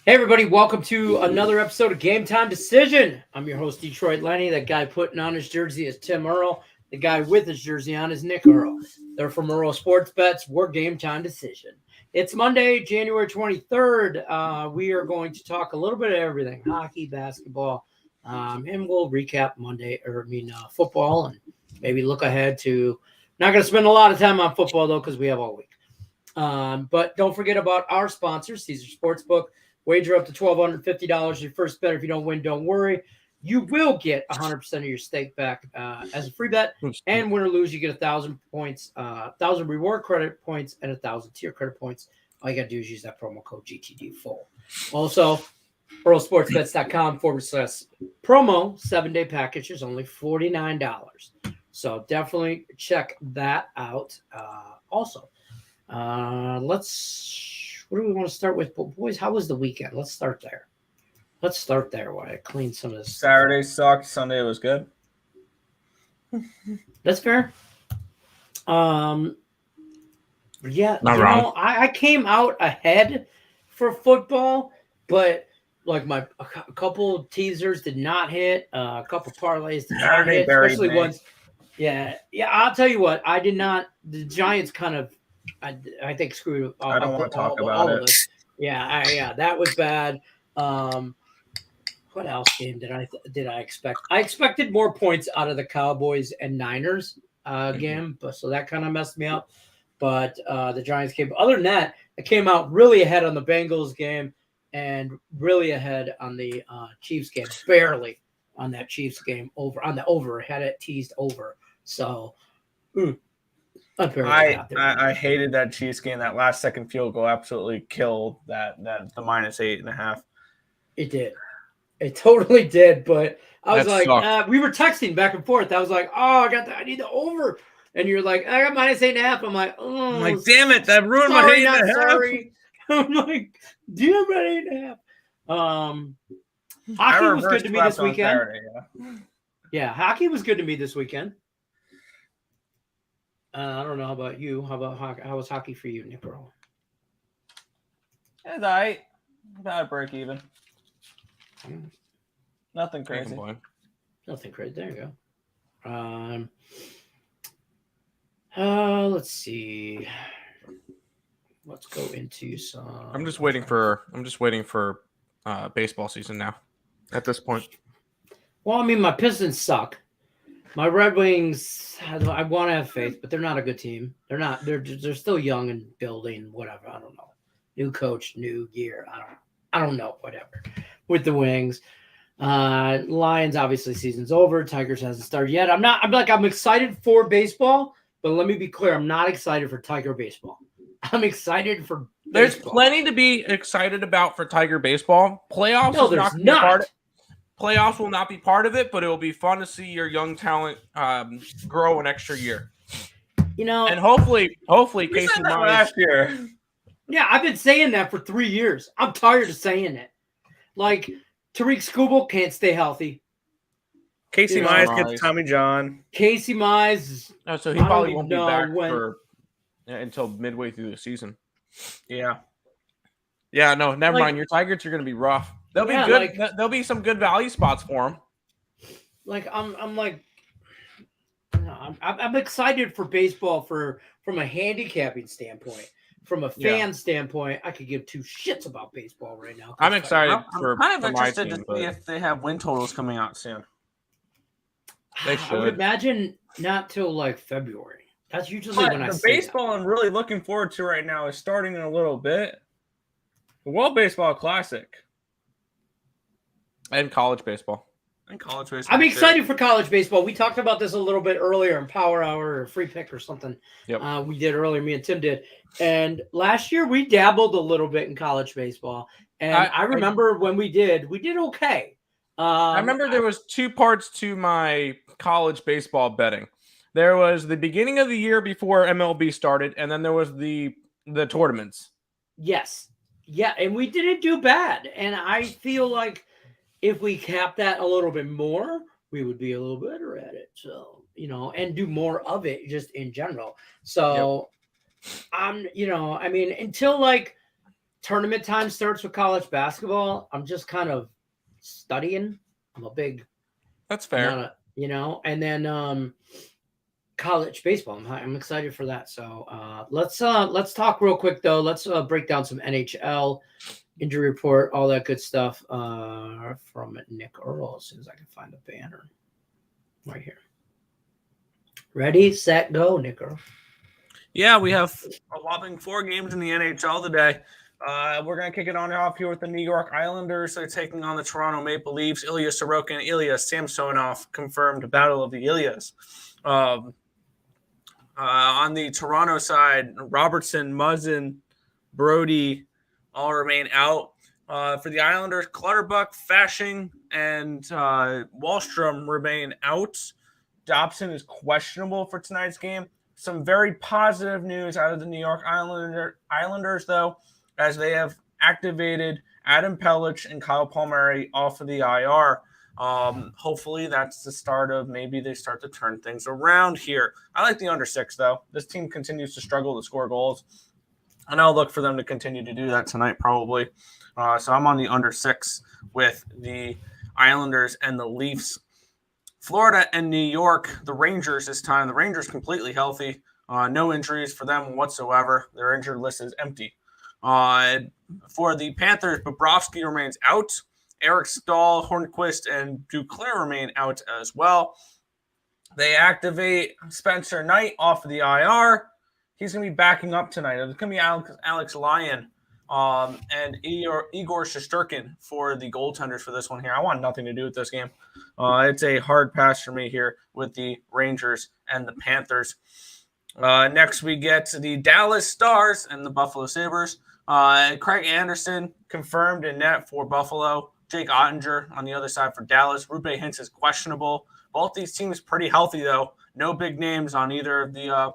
Hey everybody, welcome to another episode of Game Time Decision. I'm your host, Detroit Lenny. That guy putting on his jersey is Tim Earl. The guy with his jersey on is Nick Earl. They're from Earl Sports Bets. We're Game Time Decision. It's Monday, January 23rd. We are going to talk a little bit of everything, hockey, basketball, and we'll recap football, and maybe look ahead to. Not going to spend a lot of time on football though, because we have all week. But don't forget about our sponsors, Caesar Sportsbook. Wager up to $1,250 your first bet. If you don't win, don't worry. You will get 100% of your stake back as a free bet. And win or lose, you get 1,000 points, 1,000 reward credit points, and 1,000 tier credit points. All you got to do is use that promo code GTD-FULL. Also, earlsportsbets.com/promo 7-day package is only $49. So definitely check that out. What do we want to start with? But boys, how was the weekend? Let's start there. While I clean some of this. Saturday sucked. Sunday was good. That's fair. Yeah, Not wrong. I came out ahead for football, but like a couple of teasers did not hit. A couple of parlays did not hit, especially ones. Yeah. I'll tell you what, I did not. The Giants kind of. I think screwed up. I don't want to talk about it. Yeah, that was bad. What else game did I expect? I expected more points out of the Cowboys and Niners game, but so that kind of messed me up. But the Giants came. Other than that, I came out really ahead on the Bengals game and really ahead on the Chiefs game. Barely on that Chiefs game over. Had it teased over. So. I hated that Chiefs game. That last second field goal absolutely killed the -8.5. It did. It totally did. But I was That like, we were texting back and forth. I was like, I need the over. And you're like, I got -8.5. I'm like, oh, I'm like, damn it, that ruined my 8.5. Sorry. I'm like, do you have an 8.5? Hockey was good to me this weekend. Saturday, yeah, hockey was good to me this weekend. I don't know. How about you? How was hockey for you, Nick Earl? It's all right. About break even. Nothing crazy. Nothing crazy. There you go. Let's see. Let's go into some. I'm just waiting for baseball season now. At this point. Well, I mean, my Pistons suck. My Red Wings, I want to have faith, but they're not a good team. They're not. They're still young and building. Whatever. I don't know. New coach, new year. I don't know. Whatever. With the Wings, Lions. Obviously, season's over. Tigers hasn't started yet. I'm excited for baseball, but let me be clear. I'm not excited for Tiger baseball. I'm excited for. There's baseball. plenty to be excited about for Tiger baseball. Playoffs. No, there's not. Playoffs will not be part of it, but it will be fun to see your young talent grow an extra year. And hopefully, Casey Mize last year. Yeah, I've been saying that for 3 years. I'm tired of saying it. Like Tariq Skubal can't stay healthy. Casey Mize gets Tommy John. Casey Mize. So he probably won't be back until midway through the season. Yeah. Yeah. No, never mind. Your Tigers are going to be rough. They'll be good. There'll be some good value spots for them. I'm excited for baseball from a handicapping standpoint. From a fan standpoint, I could give two shits about baseball right now. I'm excited. I'm kind of interested to see if they have win totals coming out soon. They should. I would imagine not till like February. That's usually when I see the baseball I'm really looking forward to right now is starting in a little bit. The World Baseball Classic. And college baseball. I'm excited for college baseball. We talked about this a little bit earlier in Power Hour or Free Pick or something. Yep. We did earlier, me and Tim did. And last year we dabbled a little bit in college baseball. And I remember when we did okay. I remember there was two parts to my college baseball betting. There was the beginning of the year before MLB started, and then there was the tournaments. Yes. Yeah, and we didn't do bad. And I feel like if we cap that a little bit more, we would be a little better at it. So, and do more of it just in general. So, until tournament time starts with college basketball, I'm just kind of studying. I'm a big, That's fair. and then college baseball. I'm excited for that. So let's talk real quick though. Let's break down some NHL injury report, all that good stuff from Nick Earl. As soon as I can find the banner right here. Ready, set, go, Nick Earl. Yeah, we have a whopping 4 games in the NHL today. We're going to kick it off here with the New York Islanders. They're taking on the Toronto Maple Leafs. Ilya Sorokin and Ilya Samsonov confirmed battle of the Ilyas. On the Toronto side, Robertson, Muzzin, Brody all remain out. For the Islanders, Clutterbuck, Fashing, and Wallstrom remain out. Dobson is questionable for tonight's game. Some very positive news out of the New York Islanders, though, as they have activated Adam Pellich and Kyle Palmieri off of the IR. Hopefully that's the start of maybe they start to turn things around here. I like the under 6, though. This team continues to struggle to score goals, and I'll look for them to continue to do that tonight probably. So I'm on the under 6 with the Islanders and the Leafs. Florida and New York, the Rangers this time. The Rangers completely healthy. No injuries for them whatsoever. Their injured list is empty. For the Panthers, Bobrovsky remains out. Eric Stahl, Hornquist, and Duclair remain out as well. They activate Spencer Knight off of the IR. He's going to be backing up tonight. It's going to be Alex Lyon and Igor Shesterkin for the goaltenders for this one here. I want nothing to do with this game. It's a hard pass for me here with the Rangers and the Panthers. Next, we get to the Dallas Stars and the Buffalo Sabres. Craig Anderson confirmed in net for Buffalo. Jake Ottinger on the other side for Dallas. Rupe Hintz is questionable. Both these teams pretty healthy, though. No big names on either of the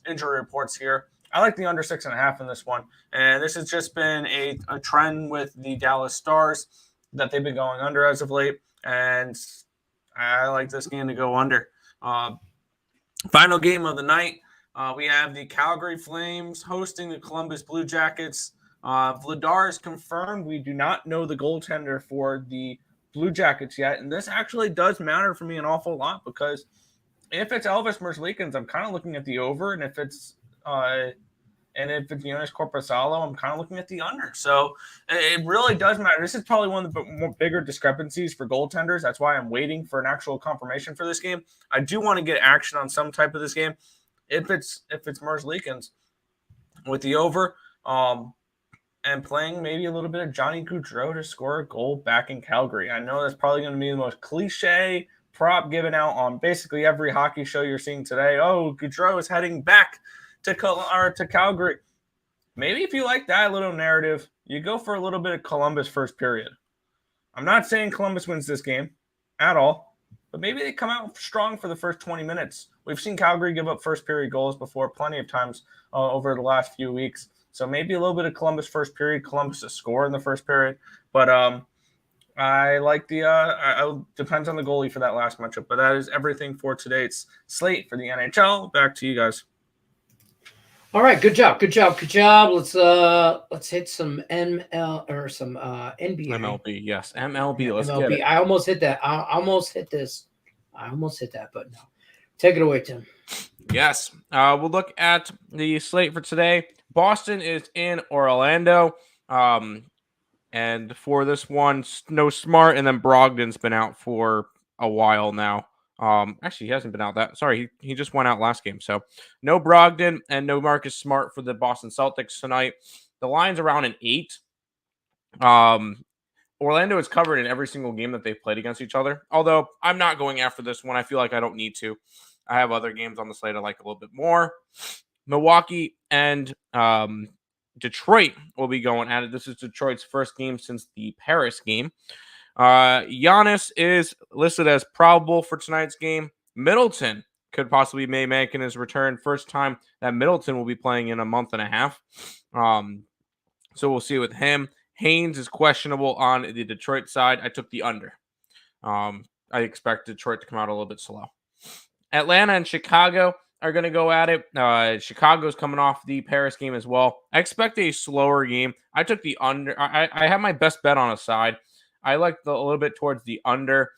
injury reports here. I like the under 6.5 in this one. And this has just been a trend with the Dallas Stars that they've been going under as of late. And I like this game to go under. Final game of the night. We have the Calgary Flames hosting the Columbus Blue Jackets. Vladar is confirmed. We do not know the goaltender for the Blue Jackets yet. And this actually does matter for me an awful lot because if it's Elvis Merzlikins, I'm kind of looking at the over. And if it's Jonas Corposalo, I'm kind of looking at the under. So it really does matter. This is probably one of the more bigger discrepancies for goaltenders. That's why I'm waiting for an actual confirmation for this game. I do want to get action on some type of this game. If it's Merzlikins with the over, and playing maybe a little bit of Johnny Gaudreau to score a goal back in Calgary. I know that's probably going to be the most cliche prop given out on basically every hockey show you're seeing today. Oh, Gaudreau is heading back to Calgary. Maybe if you like that little narrative, you go for a little bit of Columbus first period. I'm not saying Columbus wins this game at all, but maybe they come out strong for the first 20 minutes. We've seen Calgary give up first period goals before plenty of times over the last few weeks. So maybe a little bit of Columbus first period, Columbus to score in the first period. But I like the depends on the goalie for that last matchup. But that is everything for today's slate for the NHL. Back to you guys. All right, good job. Let's hit some ML or some NBA. MLB, yes, MLB. Let's MLB. get it. I almost hit that. I almost hit that, but no. Take it away, Tim. Yes, we'll look at the slate for today. Boston is in Orlando, and for this one, no Smart, and then Brogdon's been out for a while now. Actually, he hasn't been out that. Sorry, he just went out last game. So no Brogdon and no Marcus Smart for the Boston Celtics tonight. The line's around an 8. Orlando is covered in every single game that they've played against each other. Although I'm not going after this one. I feel like I don't need to. I have other games on the slate I like a little bit more. Milwaukee and Detroit will be going at it. This is Detroit's first game since the Paris game. Giannis is listed as probable for tonight's game. Middleton could possibly be making his return. First time that Middleton will be playing in a month and a half. So we'll see with him. Haynes is questionable on the Detroit side. I took the under. I expect Detroit to come out a little bit slow. Atlanta and Chicago are going to go at it. Chicago's coming off the Paris game as well. I expect a slower game. I took the under. I have my best bet on a side. I like a little bit towards the under.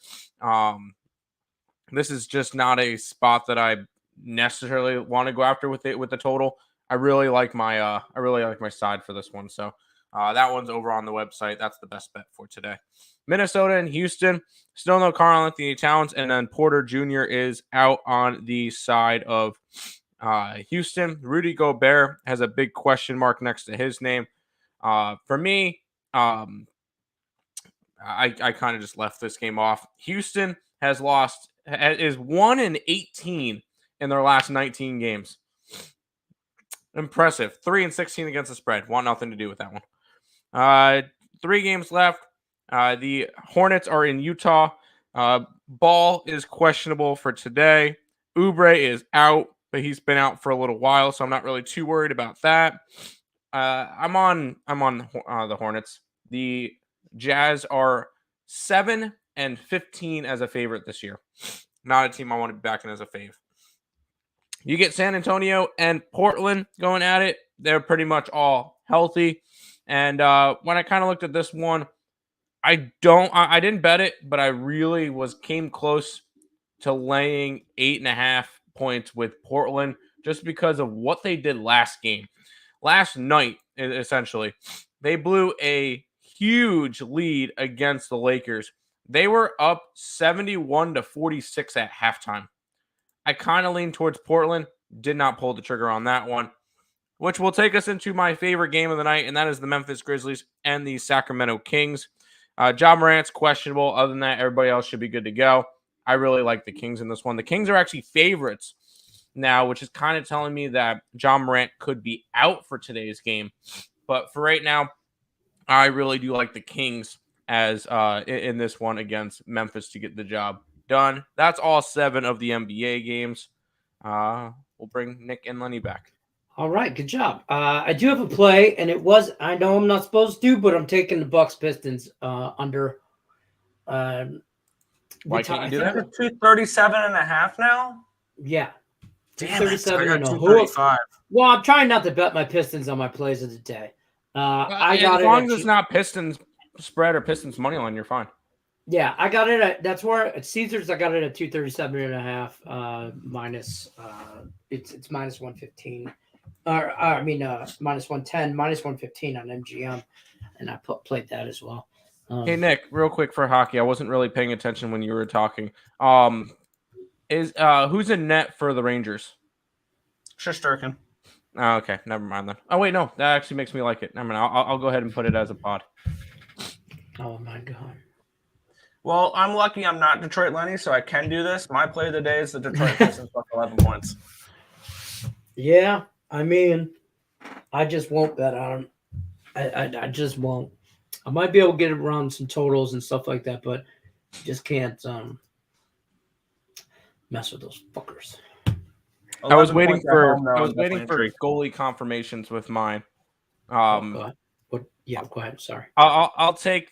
This is just not a spot that I necessarily want to go after with the total. I really like my side for this one. So that one's over on the website. That's the best bet for today. Minnesota and Houston, still no Karl-Anthony Towns, and then Porter Jr. is out on the side of Houston. Rudy Gobert has a big question mark next to his name. For me, I kind of just left this game off. Houston is 1-18 in their last 19 games. Impressive. 3-16 against the spread. Want nothing to do with that one. 3 games left. The Hornets are in Utah. Ball is questionable for today. Oubre is out, but he's been out for a little while, so I'm not really too worried about that. I'm on the Hornets. The Jazz are 7-15 as a favorite this year. Not a team I want to be backing as a fave. You get San Antonio and Portland going at it. They're pretty much all healthy. And when I kind of looked at this one, I didn't bet it, but I really came close to laying 8.5 points with Portland just because of what they did last game. Last night, essentially, they blew a huge lead against the Lakers. They were up 71-46 at halftime. I kind of leaned towards Portland, did not pull the trigger on that one, which will take us into my favorite game of the night, and that is the Memphis Grizzlies and the Sacramento Kings. Ja Morant's questionable. Other than that, everybody else should be good to go. I really like the Kings in this one. The Kings are actually favorites now, which is kind of telling me that Ja Morant could be out for today's game. But for right now, I really do like the Kings as in this one against Memphis to get the job done. That's all 7 of the NBA games. We'll bring Nick and Lenny back. All right, good job. I do have a play, and I know I'm not supposed to, but I'm taking the Bucks Pistons under. Why can't you do that? 237.5 now? Yeah. Damn, 237 I and got a 235. Well, I'm trying not to bet my Pistons on my plays of the day. I got as long as it's not Pistons spread or Pistons money line, you're fine. Yeah, I got it at that's where at Caesars I got it at 237.5 minus it's minus 115. Minus 110, minus 115 on MGM, and I played that as well. Hey Nick, real quick for hockey, I wasn't really paying attention when you were talking. Who's in net for the Rangers? Shesterkin. Oh, okay, never mind then. Oh wait, no, that actually makes me like it. Never mind. I'll go ahead and put it as a pod. Oh my god. Well, I'm lucky I'm not Detroit Lenny, so I can do this. My play of the day is the Detroit Pistons plus 11 points. Yeah, I mean, I just won't bet on them. I just won't. I might be able to get around some totals and stuff like that, but just can't mess with those fuckers. I was waiting for goalie confirmations with mine. Go ahead. Sorry. I'll take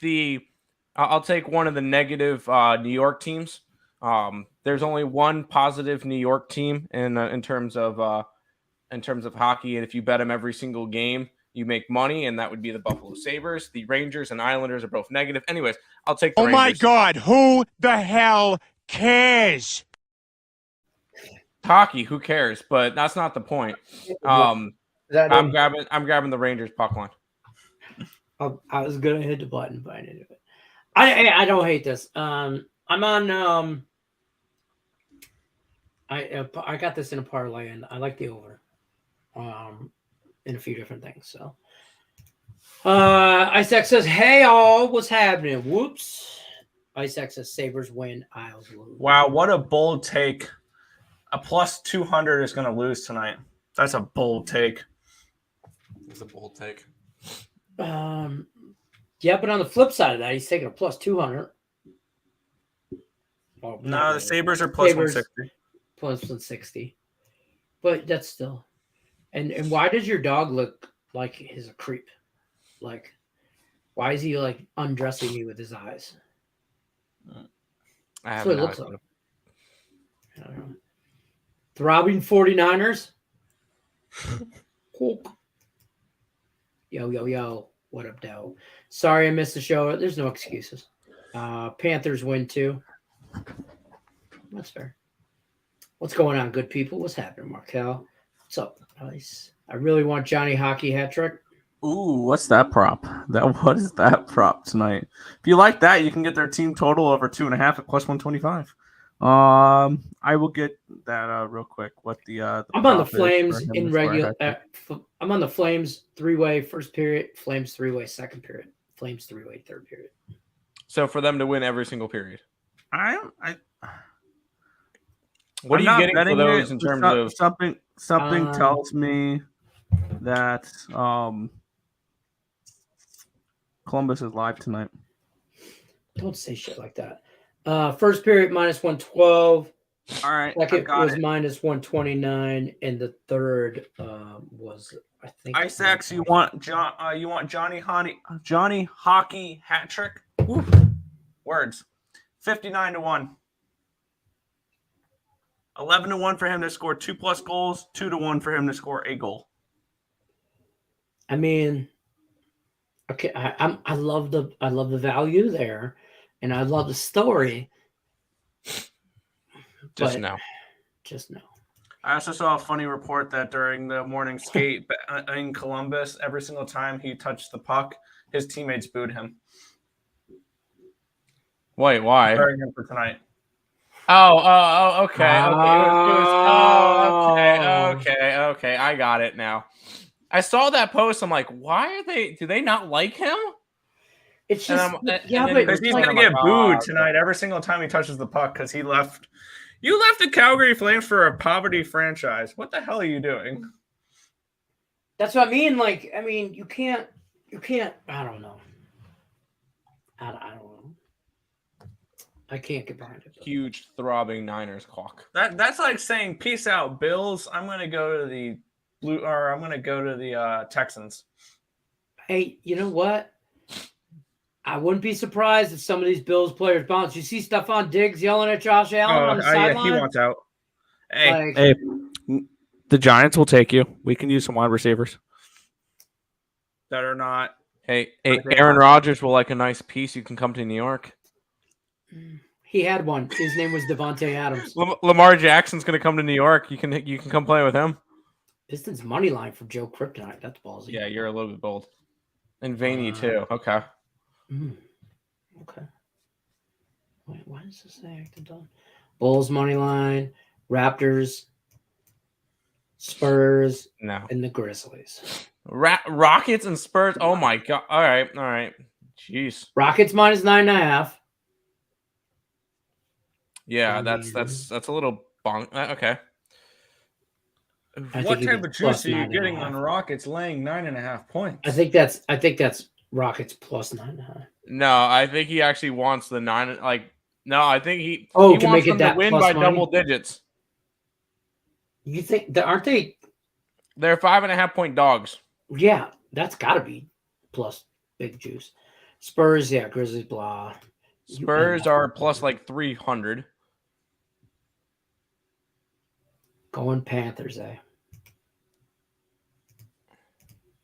one of the negative New York teams. There's only one positive New York team in terms of hockey, and if you bet them every single game, you make money, and that would be the Buffalo Sabres. The Rangers and Islanders are both negative. Anyways, I'll take the Rangers. My God, who the hell cares? Hockey, who cares? But that's not the point. I'm grabbing the Rangers puck line. I was gonna hit the button, but I didn't do it. I don't hate this. I'm on. I got this in a parlay, and I like the over. In a few different things. So, Isaac says, "Hey all, what's happening?" Whoops. Isaac says, "Sabres win, Isles lose." Wow, what a bold take! A plus 200 is going to lose tonight. That's a bold take. It's a bold take. Yeah, but on the flip side of that, he's taking a plus 200. Oh, no, the Sabres are plus 160. Plus 160. But that's still. And why does your dog look like he's a creep? Like, why is he like undressing me with his eyes? That's what it looks like. I don't know. Throbbing 49ers. Yo. What up, Dow? Sorry I missed the show. There's no excuses. Panthers win too. That's fair. What's going on, good people? What's happening, Markel? What's up? Nice. I really want Johnny Hockey hat trick. Ooh, what's that prop? What is that prop tonight? If you like that, you can get their team total over 2.5 at plus 125. I will get that real quick. What the I'm on the prop is Flames for him in to score a regular. hat trick. I'm on the Flames 3-way first period. Flames 3-way second period. Flames 3-way third period. So for them to win every single period. What I'm are you not getting for betting those it, in but terms of something tells me that Columbus is live tonight. Don't say shit like that. First period minus 112. All right, Second was minus 129, and the third was, I think. Isaacs, you want Johnny Hockey hat trick? Oof. Words. 59-1. 11-1 for him to score 2+ goals. 2-1 for him to score a goal. I mean, okay, I love the value there, and I love the story. just now? Just no. I also saw a funny report that during the morning skate in Columbus, every single time he touched the puck, his teammates booed him. Wait, why? Burying him for tonight. Okay. Okay. I got it now. I saw that post. I'm like, why are they? Do they not like him? It's just because he's gonna get booed tonight every single time he touches the puck because he left. You left the Calgary Flames for a poverty franchise. What the hell are you doing? That's what I mean. Like, I mean, you can't. I don't know. I don't know. I can't get behind it. Huge throbbing Niners clock. That's like saying, "Peace out, Bills. I'm gonna go to the I'm gonna go to the Texans." Hey, you know what? I wouldn't be surprised if some of these Bills players bounce. You see Stephon Diggs yelling at Josh Allen on the sideline? He wants out. Hey, the Giants will take you. We can use some wide receivers. That are not. Hey, Aaron Rodgers will like a nice piece. You can come to New York. He had one. His name was Devontae Adams. Lamar Jackson's going to come to New York. You can come play with him. Pistons money line for Joe Kryptonite. That's ballsy. Yeah, you're a little bit bold. And veiny too. Okay. Okay. Wait, why does this say acted done? Bulls money line, Raptors, Spurs, and the Grizzlies. Rockets and Spurs. Oh my god! All right. Jeez. Rockets minus 9.5. Yeah, that's a little bonk. Okay. What type of juice are you getting on Rockets laying 9.5 points? I think that's Rockets plus 9.5. No, I think he actually wants the 9. No, I think he to wants make it them that to win plus by money? double digits. You think that aren't they? They're 5.5-point dogs. Yeah, that's got to be plus big juice. Spurs, yeah, Grizzlies, blah. Spurs are plus 300. Going Panthers, eh?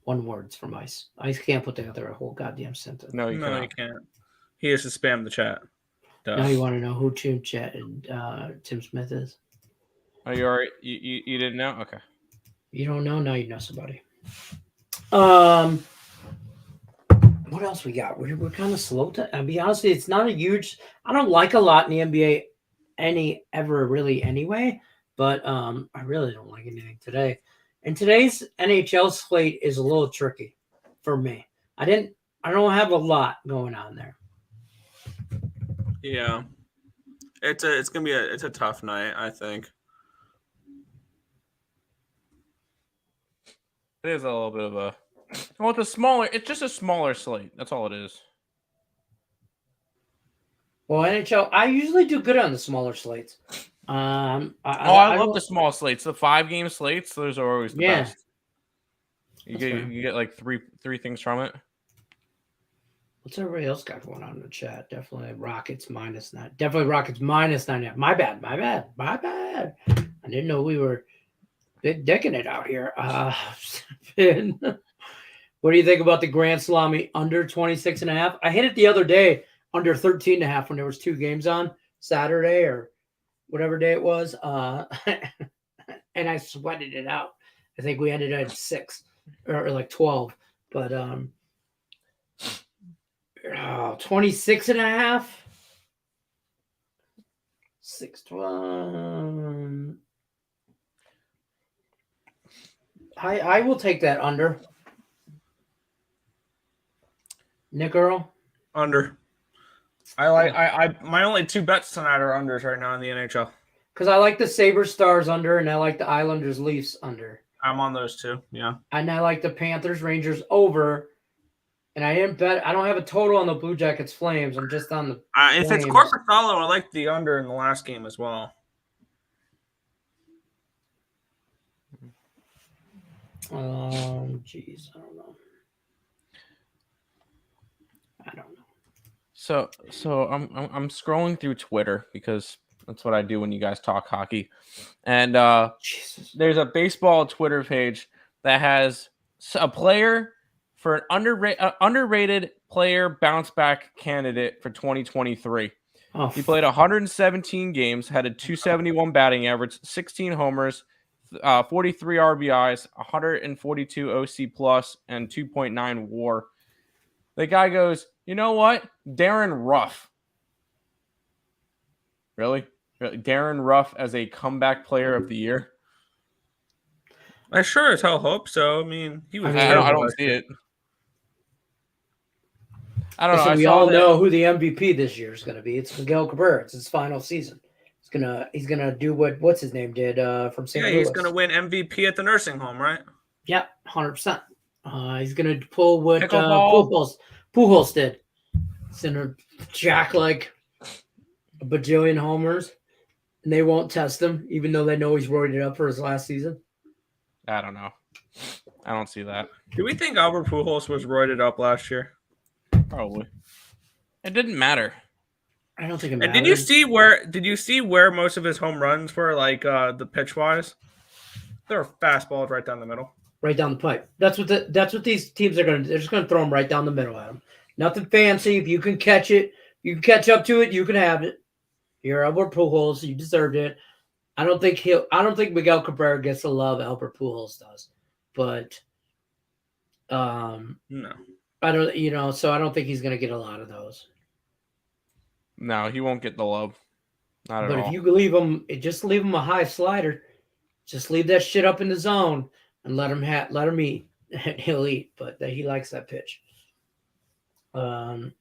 One words from Ice. Ice can't put together a whole goddamn sentence. No, you can't. He has to spam the chat. Duh. Now you want to know who Tim Smith is? Are you all right? You didn't know? Okay. You don't know? Now you know somebody. What else we got? We're kind of slow to. I'll be honest with you, it's not a huge. I don't like a lot in the NBA really anyway. But I really don't like anything today. And today's NHL slate is a little tricky for me. I don't have a lot going on there. Yeah. It's a tough night, I think. It is a little bit of a it's just a smaller slate. That's all it is. Well, NHL, I usually do good on the smaller slates. I love the small slates. The 5-game slates, those are always the best. You get three things from it. What's everybody else got going on in the chat? Definitely Rockets minus 9. Definitely Rockets minus 9. My bad. I didn't know we were big decking it out here. Finn, what do you think about the Grand Salami under 26.5? I hit it the other day under 13.5 when there was 2 games on Saturday or whatever day it was. And I sweated it out. I think we ended at 6 or like 12, but 26.5. 6-12. I will take that under. Nick Earl? Under. My only 2 bets tonight are unders right now in the NHL. Because I like the Sabres Stars under, and I like the Islanders Leafs under. I'm on those 2, yeah. And I like the Panthers Rangers over. And I didn't bet. I don't have a total on the Blue Jackets Flames. I'm just on the. If it's Corpusalo, I like the under in the last game as well. Jeez, I don't know. So I'm scrolling through Twitter because that's what I do when you guys talk hockey. And there's a baseball Twitter page that has a player for an underrated player bounce back candidate for 2023. Oh, He played 117 games, had a 271 batting average, 16 homers, 43 RBIs, 142 OC plus, and 2.9 WAR. The guy goes, you know what? Darren Ruff. Really? Darren Ruff as a comeback player of the year? I sure as hell hope so. I mean, he was. I don't see it. I don't know. We all know who the MVP this year is going to be. It's Miguel Cabrera. It's his final season. He's gonna do what's his name did from St. Louis. He's gonna win MVP at the nursing home, right? Yeah, 100%. He's gonna pull what Pickleball. Pujols did. He's gonna jack like a bajillion homers, and they won't test him, even though they know he's roided up for his last season. I don't know. I don't see that. Do we think Albert Pujols was roided up last year? Probably. It didn't matter. I don't think it And matters. did you see where most of his home runs were, like the pitch wise? They're fastballs right down the middle. Right down the pipe. That's what these teams are going to do. They're just going to throw them right down the middle at him. Nothing fancy. If you can catch it, you can catch up to it, you can have it. You're Albert Pujols. You deserved it. I don't think Miguel Cabrera gets the love Albert Pujols does. But No. I don't so I don't think he's going to get a lot of those. No, he won't get the love. Not at all. But if you leave him, just leave him a high slider. Just leave that shit up in the zone and let him eat. He'll eat, but he likes that pitch. But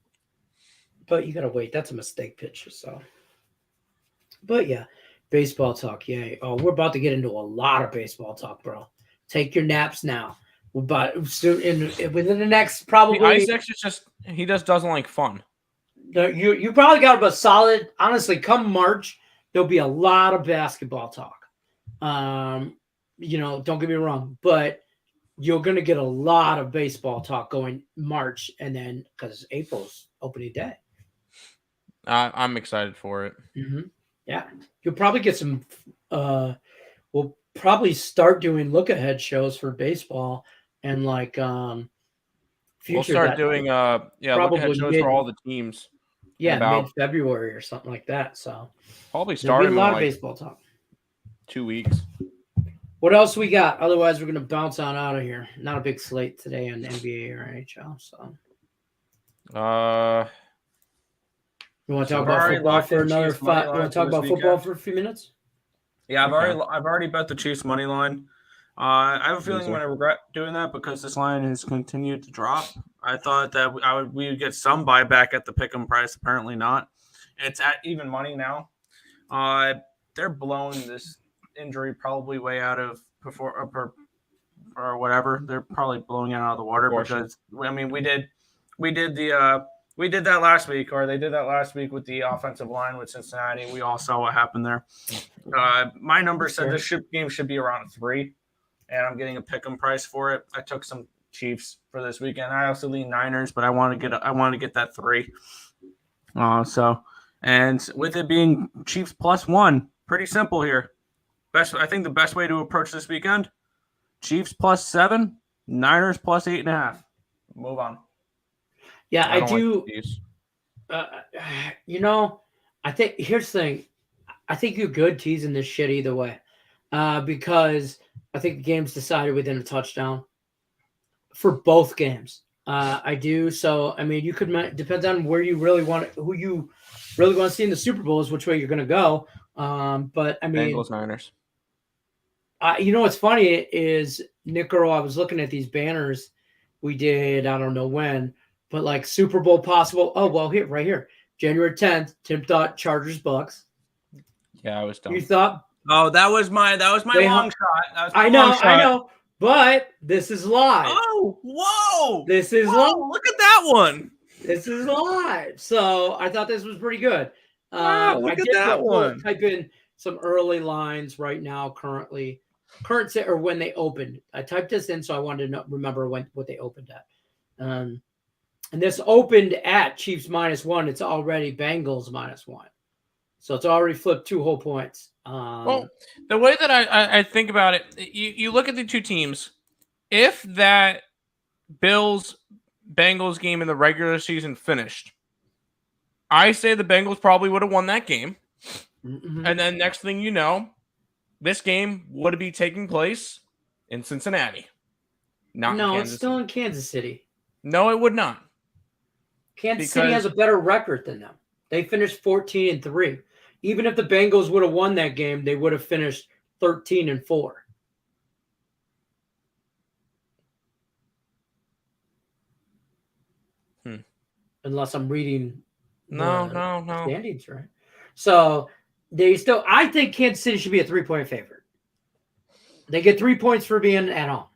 you gotta wait. That's a mistake pitch. So, but yeah, baseball talk. Yeah. Oh, we're about to get into a lot of baseball talk, bro. Take your naps now. We're about within the next probably. Isaacs is he just doesn't like fun. You probably got a solid. Honestly, come March, there'll be a lot of basketball talk. Don't get me wrong, but you're gonna get a lot of baseball talk going March, and then because April's opening day. I'm excited for it. Mm-hmm. Yeah, you'll probably get some. We'll probably start doing look ahead shows for baseball and like We'll start doing look ahead shows for all the teams. Yeah, mid-February or something like that. So probably starting a lot of baseball talk. 2 weeks. What else we got? Otherwise, we're gonna bounce on out of here. Not a big slate today on NBA or NHL. So, you want to talk about football for another 5? You want to talk about football for a few minutes? Yeah, I've already bet the Chiefs money line. I have a feeling I'm going to regret doing that because this line has continued to drop. I thought that we would get some buyback at the pick'em price. Apparently not. It's at even money now. They're blowing this injury probably way out of or whatever. They're probably blowing it out of the water because we did that last week, or they did that last week with the offensive line with Cincinnati. We all saw what happened there. My number said this game should be around a 3. And I'm getting a pick'em price for it. I took some Chiefs for this weekend. I also lean Niners, but I want to get that 3. And with it being Chiefs +1, pretty simple here. I think the best way to approach this weekend. Chiefs +7, Niners +8.5. Move on. Yeah, I don't do. like the Chiefs. I think here's the thing. I think you're good teasing this shit either way, because I think the game's decided within a touchdown for both games. I do. So I mean, you could depends on where you really want who you really want to see in the Super Bowl is which way you're going to go. But I mean, Bengals, Niners. What's funny is Nick Earl. I was looking at these banners we did. I don't know when, but like Super Bowl possible. Oh well, right here, January 10th. Tim thought Chargers Bucks. Yeah, I was done. You thought? Oh, that was my long shot. I know, but this is live. Oh, whoa! This is live. Look at that one. This is live. So I thought this was pretty good. Wow, look I at did that one. type in some early lines right now, current or when they opened. I typed this in, so I wanted to remember what they opened at. And this opened at Chiefs -1. It's already Bengals -1. So it's already flipped 2 whole points. Well, the way that I think about it, you look at the two teams. If that Bills-Bengals game in the regular season finished, I say the Bengals probably would have won that game. Mm-hmm. And then next thing you know, this game would be taking place in Cincinnati. It's still in Kansas City. No, it would not. Kansas City has a better record than them. They finished 14-3. Even if the Bengals would have won that game, they would have finished 13-4. Unless I'm reading No. standings right. So I think Kansas City should be a 3-point favorite. They get 3 points for being at home.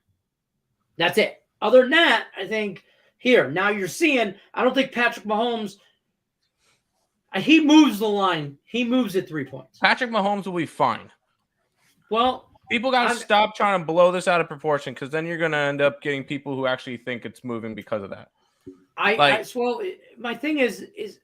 That's it. Other than that, I think now you're seeing, I don't think Patrick Mahomes, he moves the line. He moves at 3 points. Patrick Mahomes will be fine. Well, people got to stop trying to blow this out of proportion, because then you're going to end up getting people who actually think it's moving because of that. My thing is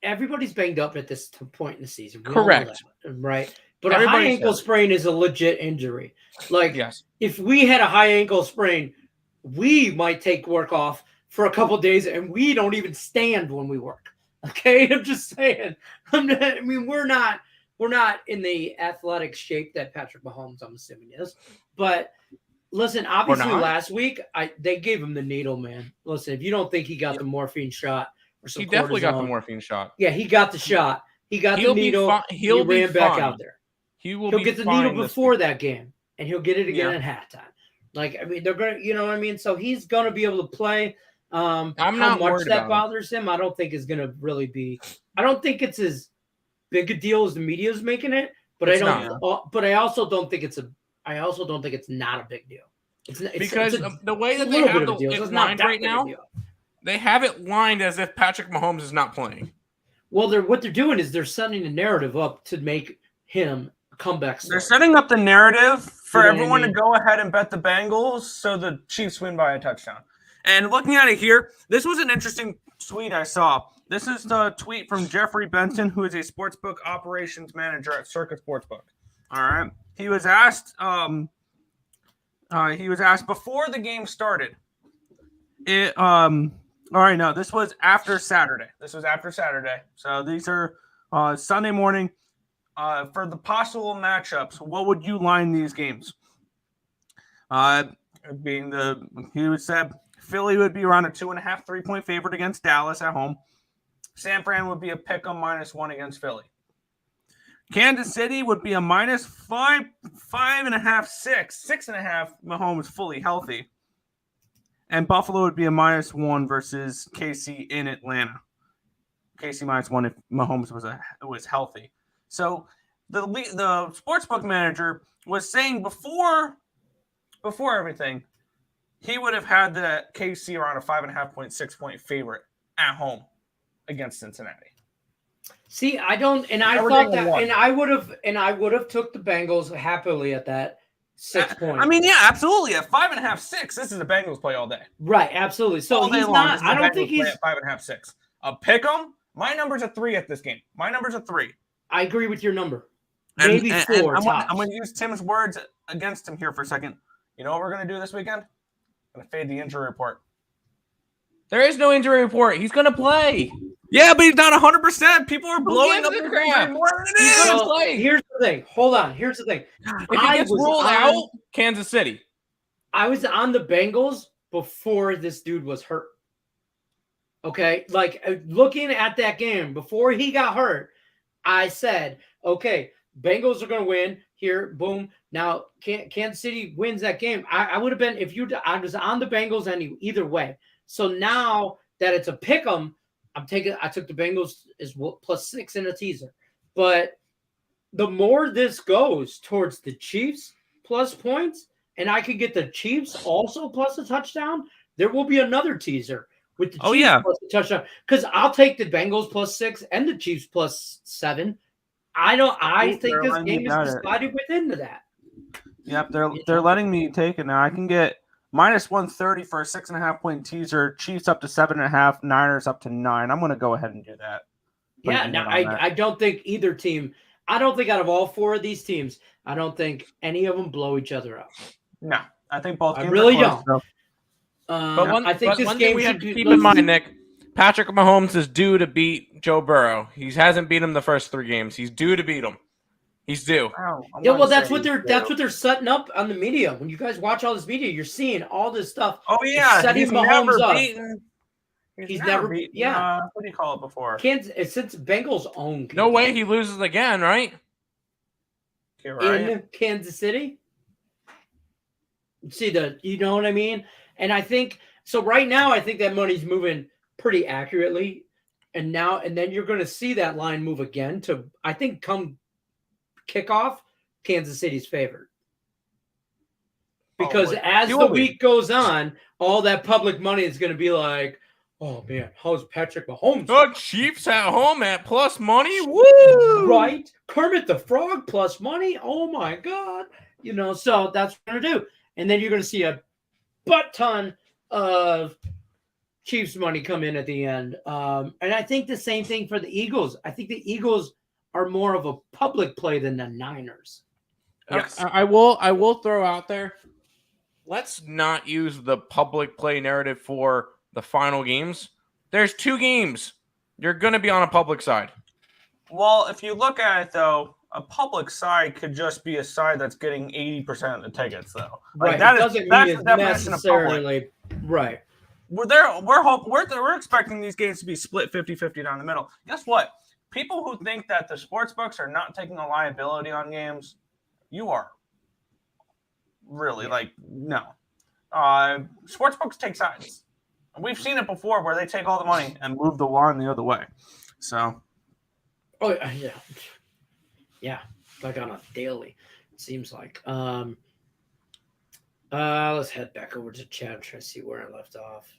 everybody's banged up at this point in the season. Correct. Right. But a high ankle sprain is a legit injury. Like, yes. If we had a high ankle sprain, we might take work off for a couple of days, and we don't even stand when we work. Okay, I'm just saying. We're not in the athletic shape that Patrick Mahomes, I'm assuming, is. But listen, obviously last week they gave him the needle, man. Listen, if you don't think he got the morphine shot or some, he definitely got the morphine shot. Yeah, he got the shot. He got the needle. He ran back out there. He'll get the needle before that game, and he'll get it again at halftime. They're gonna, so he's gonna be able to play. I'm how not much that bothers him, I don't think is gonna really be. I don't think it's as big a deal as the media is making it, but I also don't think it's not a big deal. Because the way that they have it lined right now, they have it lined as if Patrick Mahomes is not playing. Well, what they're doing is they're setting the narrative up to make him a comeback story. They're setting up the narrative for everyone to go ahead and bet the Bengals so the Chiefs win by a touchdown. And looking at it here, this was an interesting tweet I saw. This is the tweet from Jeffrey Benson, who is a sportsbook operations manager at Circa Sportsbook. All right. He was asked before the game started. All right, no, this was after Saturday. So these are Sunday morning. For the possible matchups, what would you line these games? He would say Philly would be around a 2.5, 3-point favorite against Dallas at home. San Fran would be a pick on -1 against Philly. Kansas City would be a -5, 5.5, 6.5. Mahomes fully healthy. And Buffalo would be a -1 versus KC in Atlanta. KC -1 if Mahomes was healthy. So the sportsbook manager was saying before everything, he would have had the KC around a 5.5-point, 6-point favorite at home against Cincinnati. See, I don't, and I thought that, and I would have took the Bengals happily at that 6 points. I mean, yeah, absolutely. At 5.5, 6, this is a Bengals play all day. Right, absolutely. So he's not. I don't think he's at 5.5, 6. A pick 'em. My number's a 3 at this game. My number's a 3. I agree with your number. Maybe four I'm tops. going to use Tim's words against him here for a second. You know what we're going to do this weekend? I'm going to fade the injury report. There is no injury report. He's going to play. Yeah, but he's not 100%. People are blowing gives up a the crap? more than it He's is. gonna Well, play. here's the thing. Hold on. Here's the thing. If he I gets was ruled on- out, Kansas City. I was on the Bengals before this dude was hurt. Okay, like looking at that game before he got hurt, I said, okay, Bengals are going to win here. Boom. Now, Kansas City wins that game. I would have been, I was on the Bengals either way. So now that it's a pick 'em, I took the Bengals as +6 in a teaser. But the more this goes towards the Chiefs plus points, and I could get the Chiefs also plus a touchdown, there will be another teaser with the Chiefs plus a touchdown. Because I'll take the Bengals +6 and the Chiefs +7. I think this game is decided within that. Yep, they're letting me take it now. I can get -130 for a 6.5 point teaser. Chiefs up to 7.5. Niners up to 9. I'm going to go ahead and do that. Yeah, now I don't think either team. I don't think out of all four of these teams, I don't think any of them blow each other up. No, I think both. I really don't. I think this one game thing we have should to be. keep in mind, Nick, Patrick Mahomes is due to beat Joe Burrow. He hasn't beat him the first 3 games. He's due to beat him. He's due. Yeah, well, that's what they're setting up on the media. When you guys watch all this media, you're seeing all this stuff. Oh yeah, setting he's Mahomes never up. beaten. He's never beaten. Yeah. What do you call it before? Since Bengals own. No way he loses again, right? In Kansas City. See you know what I mean? And I think so. Right now, I think that money's moving pretty accurately, and then you're going to see that line move again to I think come kickoff, Kansas City's favored. Because as the week goes on, all that public money is going to be like, oh man, how's Patrick Mahomes? The Chiefs at home at plus money. Woo! Right? Kermit the Frog plus money. Oh my God. So that's what we're going to do. And then you're going to see a butt ton of Chiefs money come in at the end. And I think the same thing for the Eagles. I think the Eagles are more of a public play than the Niners. Yes. I will throw out there. Let's not use the public play narrative for the final games. There's 2 games. You're going to be on a public side. Well, if you look at it, though, a public side could just be a side that's getting 80% of the tickets, though. Right. That doesn't mean that's it's the definition necessarily of public. right. We're expecting these games to be split 50-50 down the middle. Guess what? People who think that the sports books are not taking a liability on games, you are really no. Sports books take sides. We've seen it before where they take all the money and move the line the other way. So, oh yeah, like on a daily, it seems like. Let's head back over to chat and try to see where I left off.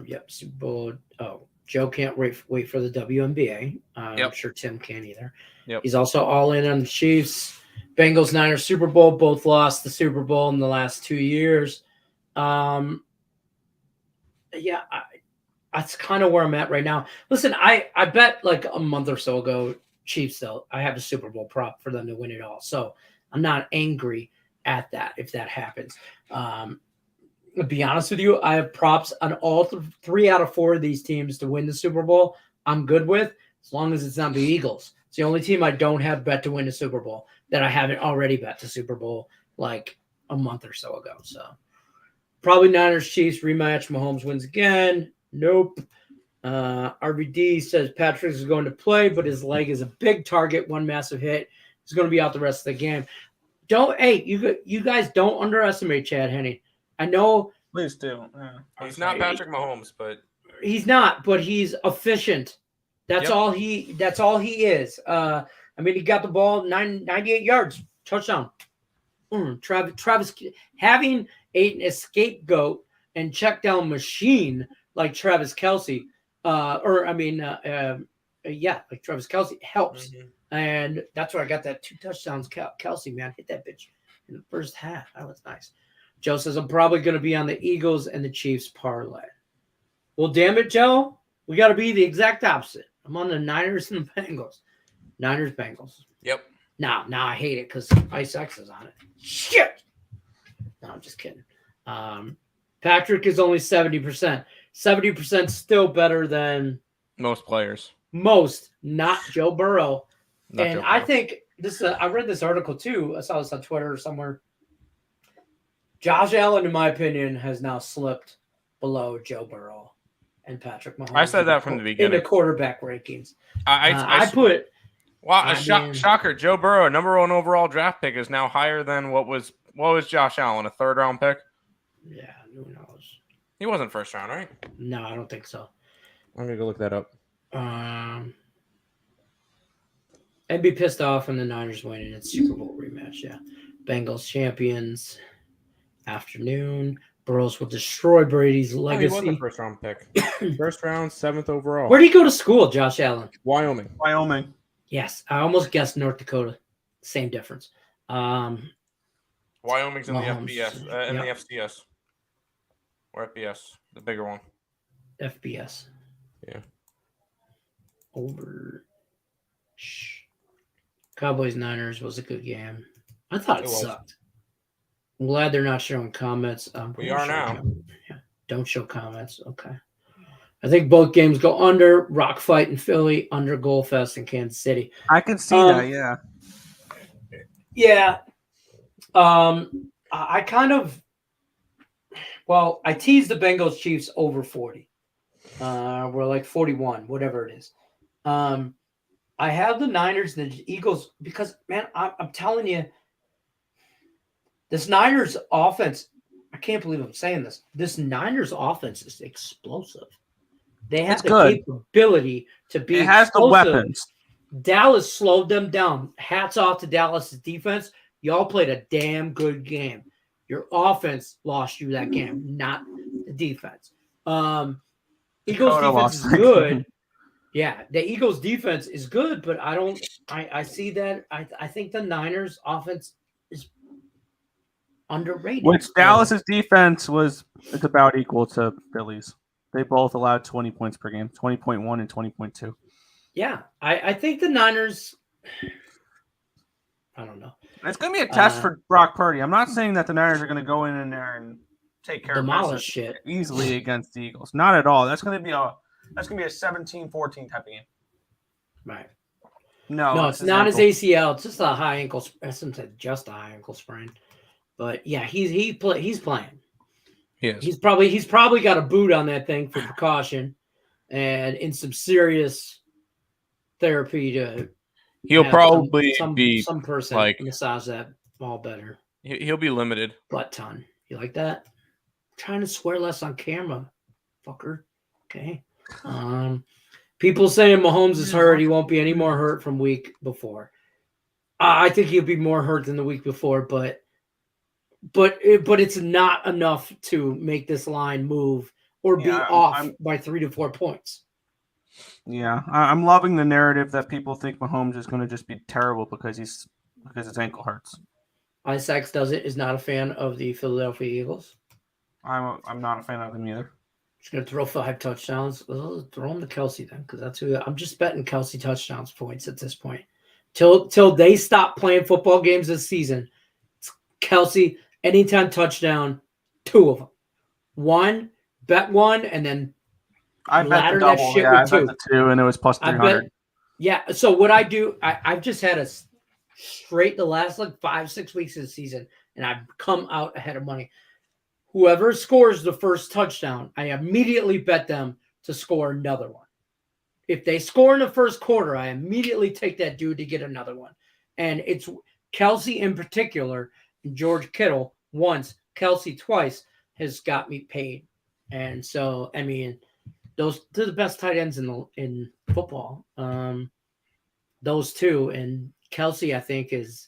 Yep, Super Bowl. Oh, Joe can't wait for the WNBA. I'm sure Tim can't either. Yep. He's also all in on the Chiefs. Bengals, Niners, Super Bowl. Both lost the Super Bowl in the last 2 years. That's kind of where I'm at right now. Listen, I bet like a month or so ago, Chiefs, though, I have a Super Bowl prop for them to win it all. So I'm not angry at that if that happens. To be honest with you, I have props on all 3 out of 4 of these teams to win the Super Bowl. I'm good with, as long as it's not the Eagles. It's the only team I don't have bet to win the Super Bowl that I haven't already bet to Super Bowl like a month or so ago. So probably Niners, Chiefs rematch. Mahomes wins again. Nope. RVD says Patrick is going to play, but his leg is a big target. One massive hit. He's going to be out the rest of the game. You guys don't underestimate Chad Henne. I know. Please do. Yeah. He's not Patrick Mahomes, but he's not. But he's efficient. That's all he. That's all he is. He got the ball 98 yards, touchdown. Travis having a scapegoat and check down machine like Travis Kelce. Like Travis Kelce helps. Mm-hmm. And that's where I got that 2 touchdowns. Kelce, man, hit that bitch in the first half. That was nice. Joe says, I'm probably going to be on the Eagles and the Chiefs parlay. Well, damn it, Joe. We got to be the exact opposite. I'm on the Niners and the Bengals. Niners, Bengals. Yep. Now I hate it because Ice X is on it. Shit. No, I'm just kidding. Patrick is only 70%. 70% still better than Most players. most, not Joe Burrow. Not and Joe I Burrow. think this. I read this article too. I saw this on Twitter or somewhere. Josh Allen, in my opinion, has now slipped below Joe Burrow and Patrick Mahomes. I said that from the beginning. In the quarterback rankings. I put. Wow, I mean- shocker! Joe Burrow, number 1 overall draft pick, is now higher than what was Josh Allen, a 3rd round pick? Yeah, who knows? He wasn't 1st round, right? No, I don't think so. I'm gonna go look that up. I'd be pissed off when the Niners win in its Super Bowl rematch. Yeah, Bengals champions. Afternoon. Burrows will destroy Brady's Oh, he legacy. wasn't a 1st round pick. 1st round, 7th overall. Where did he go to school, Josh Allen? Wyoming. Wyoming. Yes, I almost guessed North Dakota. Same difference. Wyoming's in Mahomes, the FBS, in yeah. the FCS, or FBS, the bigger one. FBS. Yeah. Over. Cowboys Niners was a good game. I thought it It was. sucked. I'm glad they're not showing comments. We are now. Yeah. Don't show comments. Okay. I think both games go under. Rock fight in Philly, under Goal Fest in Kansas City. I can see that. Yeah. Yeah. I kind of. Well, I teased the Bengals Chiefs over 40. We're like 41, whatever it is. I have the Niners and the Eagles because, man, I'm telling you, this Niners offense, I can't believe I'm saying this. This Niners offense is explosive. They have It's the good. capability to be It has the explosive. weapons. Dallas slowed them down. Hats off to Dallas' defense. Y'all played a damn good game. Your offense lost you that game, not the defense. Eagles Dakota defense lost is that good. game. Yeah, the Eagles defense is good, but I see that. I think the Niners offense is underrated. Which Dallas's defense it's about equal to Philly's. They both allowed 20 points per game, 20.1 and 20.2. Yeah, I think the Niners. I don't know. It's going to be a test for Brock Purdy. I'm not saying that the Niners are going to go in there and take care Demolish of shit easily against the Eagles. Not at all. That's going to be a 17-14 type of game. Right. No, it's not his ACL. It's just a high ankle. I shouldn't say just a high ankle sprain, but yeah, he's playing. He is. He's probably got a boot on that thing for precaution, and in some serious therapy to. He'll have probably be some person like- massage that ball better. he'll be limited. Butt ton. You like that? I'm trying to swear less on camera, fucker. Okay. People saying Mahomes is hurt. He won't be any more hurt from week before. I think he'll be more hurt than the week before, but it's not enough to make this line move or be off by 3 to 4 points. Yeah, I'm loving the narrative that people think Mahomes is going to just be terrible because his ankle hurts. Isaacs is not a fan of the Philadelphia Eagles. I'm not a fan of them either. He's going to throw 5 touchdowns. Throw him to Kelsey then, because that's who I'm just betting Kelsey touchdowns points at this point. Till they stop playing football games this season. It's Kelsey anytime touchdown, 2 of them. Bet one, and then I bet the ladder that double. shit Yeah, I with bet 2. the 2, and it was plus 300. Yeah. So what I do, I've just had a straight the last 5-6 weeks of the season, and I've come out ahead of money. Whoever scores the first touchdown, I immediately bet them to score another one. If they score in the first quarter, I immediately take that dude to get another one. And it's Kelsey in particular, and George Kittle once, Kelsey twice has got me paid. And so, I mean, they're the best tight ends in football. Those two, and Kelsey, I think, is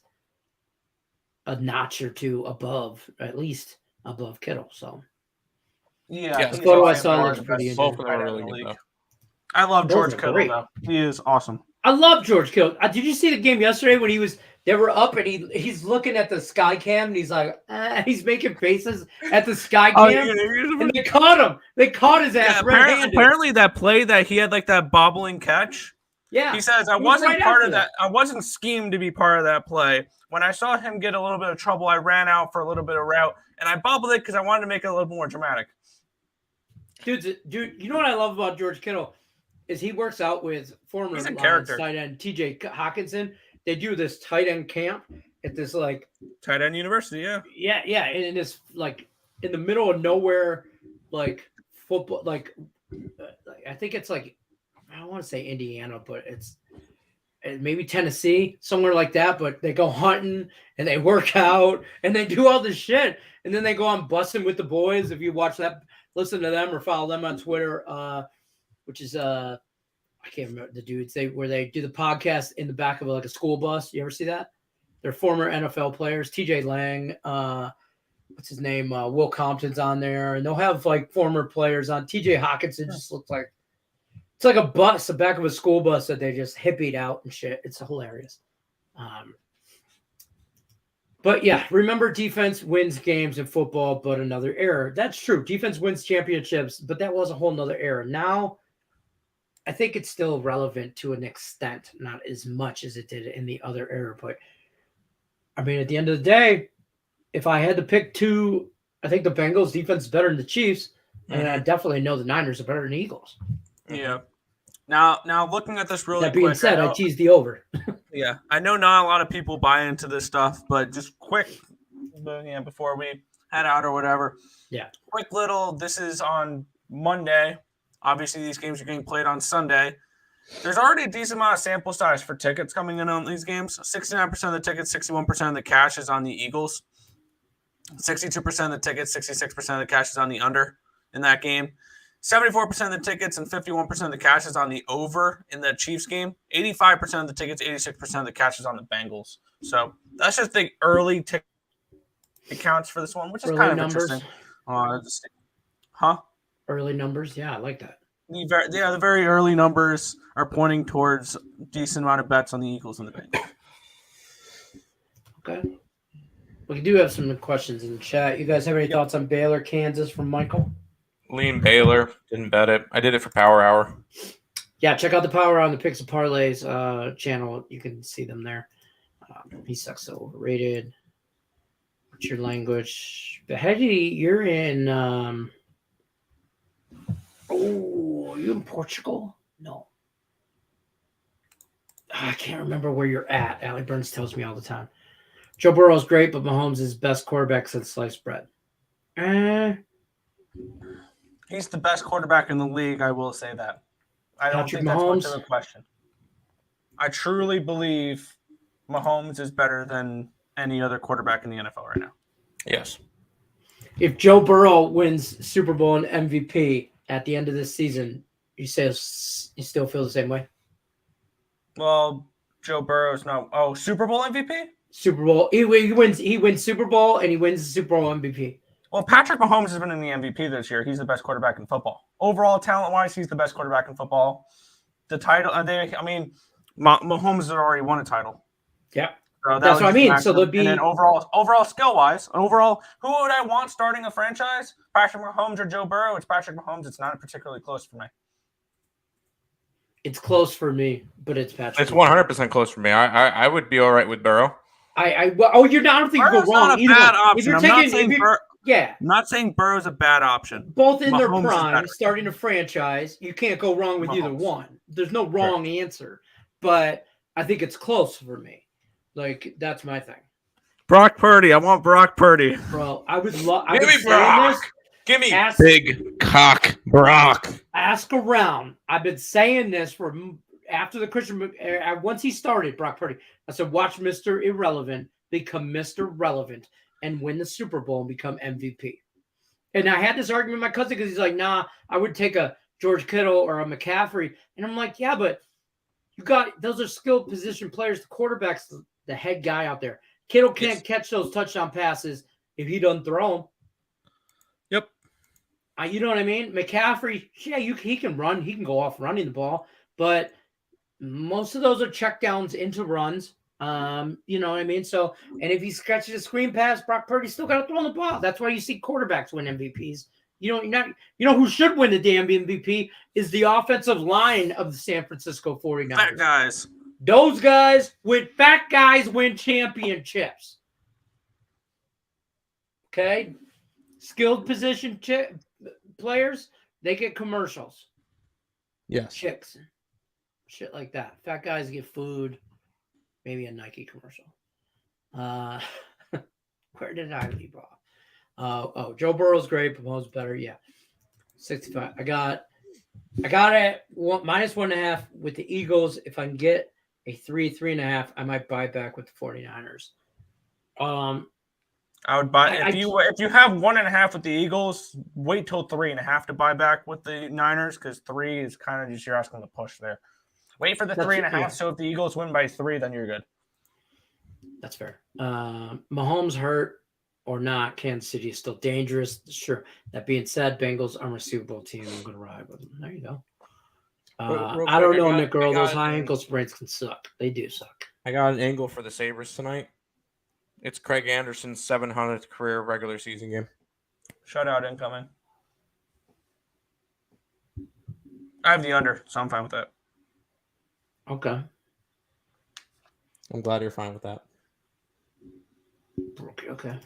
a notch or 2 above, at least above Kittle. So, Yeah, Yeah, he's photo I by saw far looks the pretty best Both of them tight are end really in the good, league. though. I love Those George are Kittle, great. though. He is awesome. I love George Kittle. Did you see the game yesterday when he was They were up, and he's looking at the sky cam, and he's like, he's making faces at the sky cam, and they caught him. They caught his ass red-handed. Apparently, that play that he had like that bobbling catch. Yeah, he says I wasn't part of that. I wasn't schemed to be part of that play. When I saw him get a little bit of trouble, I ran out for a little bit of route, and I bobbled it because I wanted to make it a little more dramatic. Dude, you know what I love about George Kittle is he works out with former tight end TJ Hawkinson. They do this tight end camp at this like tight end university, yeah, and it's like in the middle of nowhere, like football, like I think it's like I don't want to say Indiana, but it's maybe Tennessee, somewhere like that. But they go hunting and they work out and they do all this shit, and then they go on busting with the boys. If you watch that, listen to them or follow them on Twitter, which is I can't remember the dudes where they do the podcast in the back of like a school bus. You ever see that? They're former NFL players. TJ Lang, what's his name? Will Compton's on there, and they'll have like former players on. TJ Hawkinson just looks like it's like a bus, the back of a school bus that they just hippied out and shit. It's hilarious. But yeah, remember defense wins games in football, but another error. That's true. Defense wins championships, but that was a whole nother era. Now, I think it's still relevant to an extent, not as much as it did in the other era. But I mean, at the end of the day, if I had to pick two, I think the Bengals defense is better than the Chiefs, and I definitely know the Niners are better than the Eagles. Yeah. Now looking at this really that being quick, said, I teased the over. Yeah, I know not a lot of people buy into this stuff, but just quick, before we head out or whatever. Yeah. Quick little. This is on Monday. Obviously, these games are getting played on Sunday. There's already a decent amount of sample size for tickets coming in on these games. 69% of the tickets, 61% of the cash is on the Eagles. 62% of the tickets, 66% of the cash is on the under in that game. 74% of the tickets and 51% of the cash is on the over in the Chiefs game. 85% of the tickets, 86% of the cash is on the Bengals. So that's just the early ticket counts for this one, which is early kind of numbers. Interesting. Early numbers, yeah, I like that. The very early numbers are pointing towards a decent amount of bets on the Eagles and the Bengals. Okay. We do have some questions in the chat. You guys have any thoughts on Baylor, Kansas from Michael? Lean Baylor. Didn't bet it. I did it for Power Hour. Yeah, check out the Power on the Picks and Parlays channel. You can see them there. He sucks so overrated. What's your language? Beheady, you're in are you in Portugal? No. I can't remember where you're at. Allie Burns tells me all the time. Joe Burrow's great, but Mahomes is best quarterback since sliced bread. He's the best quarterback in the league, I will say that. I don't think that's much of a question. I truly believe Mahomes is better than any other quarterback in the NFL right now. Yes. If Joe Burrow wins Super Bowl and MVP at the end of this season, you still feel the same way? Well, Joe Burrow's not. Oh, Super Bowl MVP? Super Bowl. He wins Super Bowl and he wins the Super Bowl MVP. Well, Patrick Mahomes has been in the MVP this year. He's the best quarterback in football. Overall, talent-wise, he's the best quarterback in football. The title, Mahomes has already won a title. Yeah. So that's what I mean. So there'll be. And then overall skill-wise, who would I want starting a franchise? Patrick Mahomes or Joe Burrow? It's Patrick Mahomes. It's not particularly close for me. It's close for me, but it's Patrick. It's 100% close for me. I would be all right with Burrow. You're not. I don't think you go wrong. Not a bad option. If you're I'm not saying Burrow's a bad option. Both in their prime, starting a franchise, you can't go wrong with either one. There's no wrong answer, but I think it's close for me. Like, that's my thing. Brock Purdy. I want Brock Purdy. Bro, I would love. Give me Brock. Give me big cock Brock. Ask around. I've been saying this for after the Christian. Once he started, Brock Purdy, I said, watch Mr. Irrelevant become Mr. Relevant and win the Super Bowl and become MVP. And I had this argument with my cousin because he's like, nah, I would take a George Kittle or a McCaffrey. And I'm like, yeah, but those are skilled position players. The quarterback's the head guy out there. Kittle can't catch those touchdown passes if he doesn't throw them. Yep. You know what I mean? McCaffrey, yeah, he can run. He can go off running the ball. But most of those are checkdowns into runs. You know what I mean? So, and if he scratches a screen pass, Brock Purdy's still got to throw the ball. That's why you see quarterbacks win MVPs. You know who should win the damn MVP is the offensive line of the San Francisco 49ers. Fat guys. Those guys with fat guys win championships. Okay? Skilled position players, they get commercials. Yes. Chicks. Shit like that. Fat guys get food. Maybe a Nike commercial. Where did I leave off? Joe Burrow's great. Mahomes better. Yeah. 65. I got it -1.5 with the Eagles. If I can get a 3.5, I might buy back with the 49ers. I would buy if you have 1.5 with the Eagles, wait till 3.5 to buy back with the Niners, because 3 is kind of just you're asking the push there. Wait for the 3.5. Yeah. So if the Eagles win by 3, then you're good. That's fair. Mahomes hurt or not, Kansas City is still dangerous. Sure. That being said, Bengals are a Super Bowl team. I'm going to ride with them. There you go. Real I don't quick, know, I got- Nick Earl. I got Those high an- ankle sprains can suck. They do suck. I got an angle for the Sabres tonight. It's Craig Anderson's 700th career regular season game. Shutout incoming. I have the under, so I'm fine with that. Okay. I'm glad you're fine with that. Okay.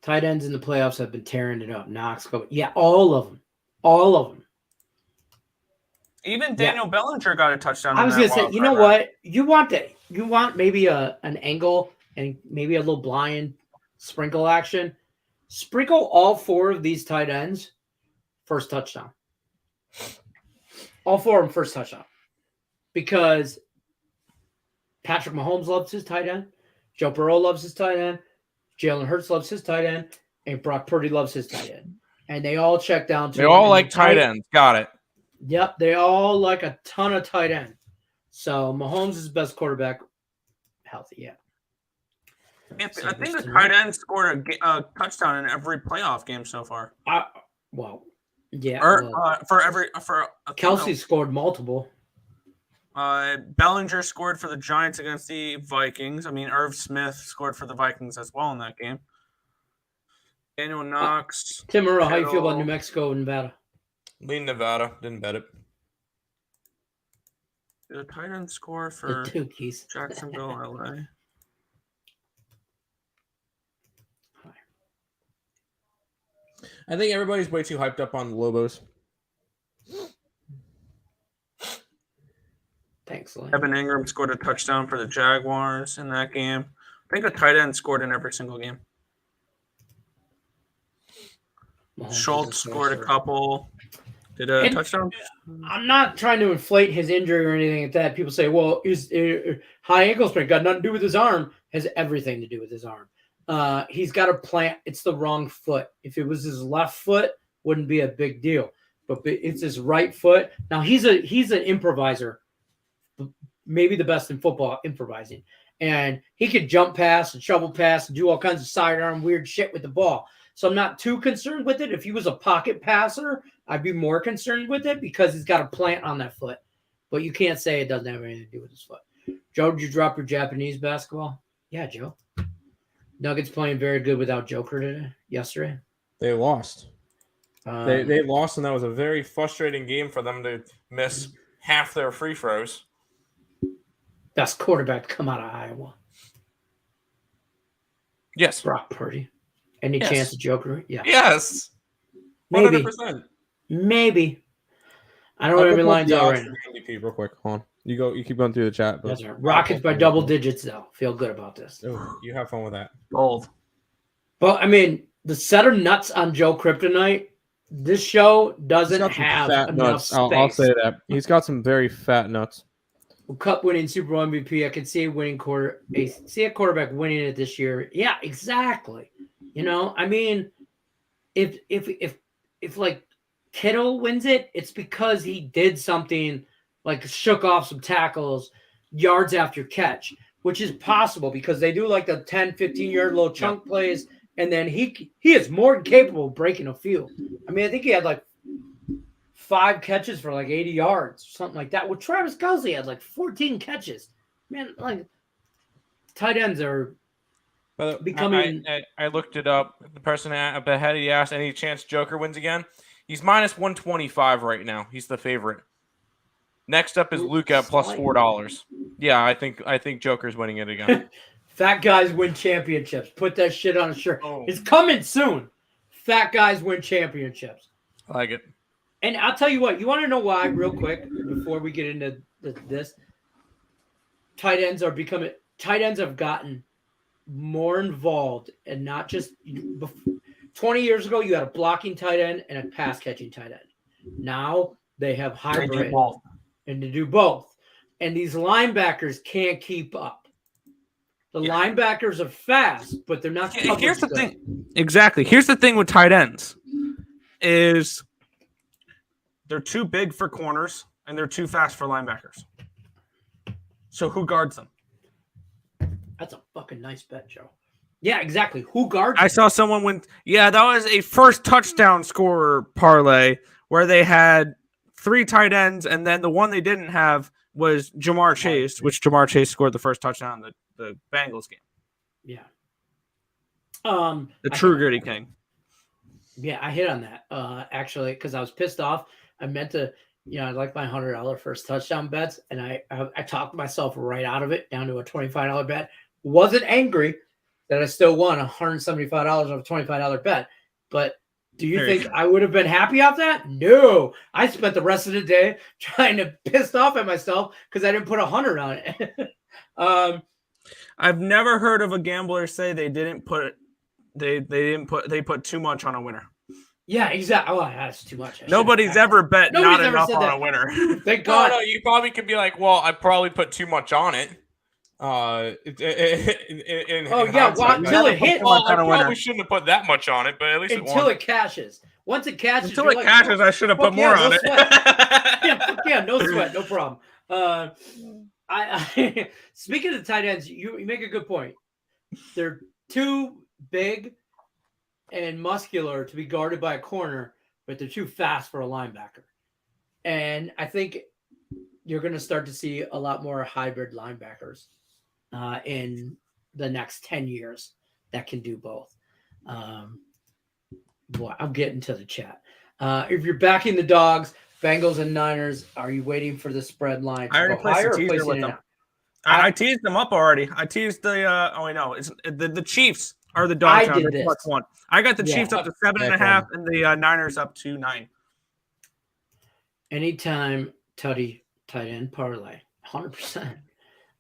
Tight ends in the playoffs have been tearing it up. Knox, yeah, all of them. All of them. Even Daniel Bellinger got a touchdown. I was going going to say, you know what? You want maybe an angle and maybe a little blind sprinkle action. Sprinkle all 4 of these tight ends first touchdown. All 4 of them first touchdown. Because Patrick Mahomes loves his tight end. Joe Burrow loves his tight end. Jalen Hurts loves his tight end. And Brock Purdy loves his tight end. And they all check down to They all like tight ends. Got it. Yep, they all like a ton of tight end. So Mahomes is the best quarterback. Healthy, yeah. I think the tight end scored a touchdown in every playoff game so far. Kelsey scored multiple. Bellinger scored for the Giants against the Vikings. I mean, Irv Smith scored for the Vikings as well in that game. Daniel Knox. Tim Earl, how you feel about New Mexico and Nevada? Lean Nevada. Didn't bet it. Did a tight end score for The Tukis. Jacksonville, LA? I think everybody's way too hyped up on the Lobos. Thanks, Lenny. Evan Ingram scored a touchdown for the Jaguars in that game. I think a tight end scored in every single game. Mahomes Schultz is scored a sorcerer. couple. Did a touchdown? I'm not trying to inflate his injury or anything like that. People say, well, his high ankle sprain got nothing to do with his arm. Has everything to do with his arm. He's got a plant. It's the wrong foot. If it was his left foot, wouldn't be a big deal. But it's his right foot. Now, he's an improviser. Maybe the best in football, improvising. And he could jump pass and shovel pass and do all kinds of sidearm weird shit with the ball. So I'm not too concerned with it. If he was a pocket passer, I'd be more concerned with it because he's got a plant on that foot. But you can't say it doesn't have anything to do with his foot. Joe, did you drop your Japanese basketball? Yeah, Joe. Nuggets playing very good without Joker yesterday. They lost. They lost, and that was a very frustrating game for them to miss half their free throws. Best quarterback to come out of Iowa. Yes. Brock Purdy. Any Yes. chance of Joker? Yeah. Yes. Maybe. 100%. Maybe. I don't know every line's out right now. MVP real quick. Hold on. You keep going through the chat. But That's right. Rockets by double digits, though. Feel good about this. Oh, you have fun with that. Gold. But, I mean, the set of nuts on Joe Kryptonite, this show doesn't He's got some have fat enough nuts. space. I'll say that. He's got some very fat nuts. Cup winning Super Bowl MVP. I can see a quarterback winning it this year. Yeah, exactly. You know, I mean, if like Kittle wins it, it's because he did something like shook off some tackles, yards after catch, which is possible because they do like the 10, 15-yard little chunk plays, and then he is more than capable of breaking a few. I mean, I think he had like 5 catches for like 80 yards, something like that. Well, Travis Kelce had like 14 catches. Man, like tight ends are But becoming. I looked it up. The person up ahead, he asked, any chance Joker wins again? He's minus 125 right now. He's the favorite. Next up is Luke at plus $4. Yeah, I think Joker's winning it again. Fat guys win championships. Put that shit on a shirt. Oh. It's coming soon. Fat guys win championships. I like it. And I'll tell you what. You want to know why, real quick, before we get into this? Tight ends have gotten more involved, and not just 20 years ago. You had a blocking tight end and a pass catching tight end. Now they have hybrid. And to do both. And these linebackers can't keep up. The linebackers are fast, but they're not. Here's the thing. Exactly. Here's the thing with tight ends is they're too big for corners and they're too fast for linebackers. So who guards them? That's a fucking nice bet, Joe. Yeah, exactly. Who guards I saw someone win. Yeah, that was a first touchdown scorer parlay where they had 3 tight ends, and then the one they didn't have was Jamar Chase, which Jamar Chase scored the first touchdown in the Bengals game. Yeah. The true gritty king. Yeah, I hit on that actually because I was pissed off. I meant to, I like my $100 first touchdown bets, and I talked myself right out of it down to a $25 bet. Wasn't angry that I still won $175 on a $25 bet, but do you think I would have been happy off that? No. I spent the rest of the day trying to piss off at myself because I didn't put 100 on it. I've never heard of a gambler say they put too much on a winner. Yeah, exactly. Oh, that's too much. Nobody's ever bet not enough on a winner. Thank God. No, you probably could be like, well, I probably put too much on it. Until it hit. Well, I probably shouldn't have put that much on it, but at least until it cashes. Once it cashes, until it cashes, I should have put more on it. No sweat, no problem. I speaking of the tight ends, you make a good point. They're too big and muscular to be guarded by a corner, but they're too fast for a linebacker. And I think you're going to start to see a lot more hybrid linebackers in the next 10 years that can do both. Boy, I'm getting to the chat. If you're backing the dogs, Bengals and Niners, are you waiting for the spread line? I already placed a teaser with them. I teased them up already. I teased it's the Chiefs are the dogs. I did this. +1. I got the Chiefs up to 7.5 and the Niners up to 9. Anytime Tutty tight end parlay, 100%.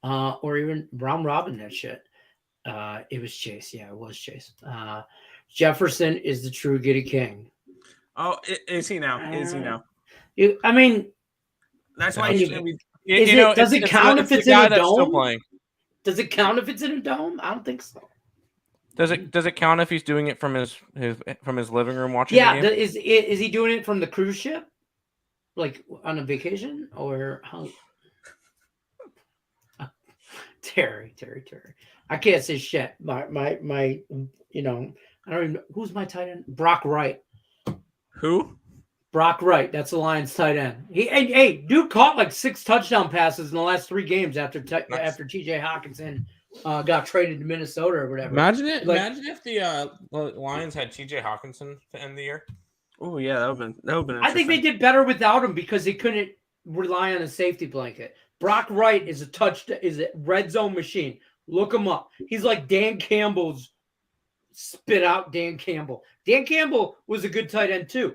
Or even round robin that shit. It was Chase. Yeah, it was Chase. Jefferson is the true giddy king. Oh, is he now? Is he now? I mean, that's why he's going to be. Does it count if it's in a dome? Playing. Does it count if it's in a dome? I don't think so. Does it count if he's doing it from his living room watching? Yeah, the game? Is he doing it from the cruise ship, like on a vacation, or how? Terry. I can't say shit. My I don't even know who's my tight end. Brock Wright. Who? Brock Wright. That's the Lions tight end. Hey, dude caught like 6 touchdown passes in the last 3 games after TJ Hawkinson got traded to Minnesota or whatever. Imagine if the Lions had TJ Hawkinson to end the year. Oh yeah, that would have been. I think they did better without him because they couldn't rely on a safety blanket. Brock Wright is a red zone machine. Look him up. He's like Dan Campbell's spit out Dan Campbell. Dan Campbell was a good tight end too.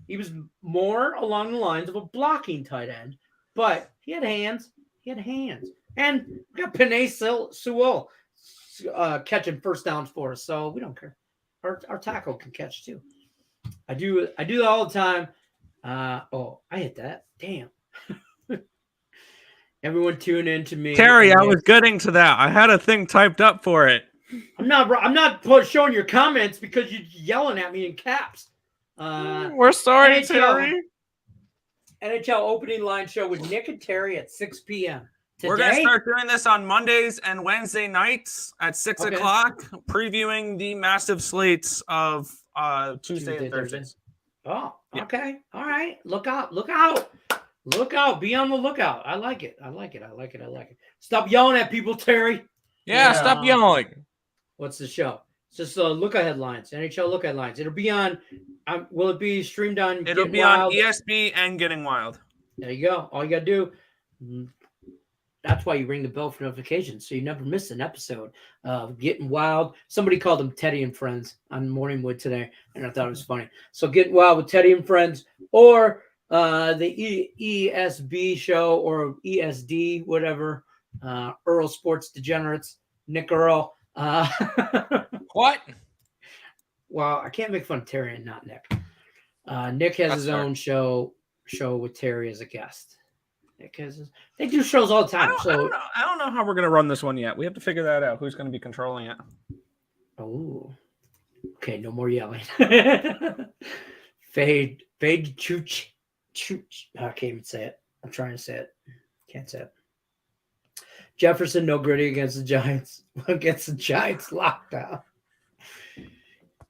He was more along the lines of a blocking tight end, but he had hands. And we got Penei Sewell catching first downs for us, so we don't care. Our tackle can catch too. I do that all the time. I hit that. Damn. Everyone tune in to me. Terry, I was getting to that. I had a thing typed up for it. I'm not showing your comments because you're yelling at me in caps. We're sorry, Terry. NHL opening line show with Nick and Terry at 6 p.m. Today? We're going to start doing this on Mondays and Wednesday nights at 6 o'clock, previewing the massive slates of Tuesday and Thursdays. Oh, okay. All right. Look out. Be on the lookout. I like it. Stop yelling at people, Terry. Yeah, stop yelling. What's the show? It's just look ahead lines. NHL look ahead lines. It'll be on. Will it be streamed on? It'll Get be Wild? on ESB and Getting Wild. There you go. All you gotta do. That's why you ring the bell for notifications, so you never miss an episode of Getting Wild. Somebody called them Teddy and Friends on Morningwood today, and I thought it was funny. So Getting Wild with Teddy and Friends, or the ESB show, or ESD, whatever. Earl Sports Degenerates, Nick Earl. What? Well, I can't make fun of Terry and not Nick. Nick has his own show with Terry as a guest. They do shows all the time. I don't know how we're gonna run this one yet. We have to figure that out. Who's gonna be controlling it? Oh, okay. No more yelling. Fade, chooch. I can't even say it. I'm trying to say it. Can't say it. Jefferson, no gritty against the Giants. Against the Giants lockdown.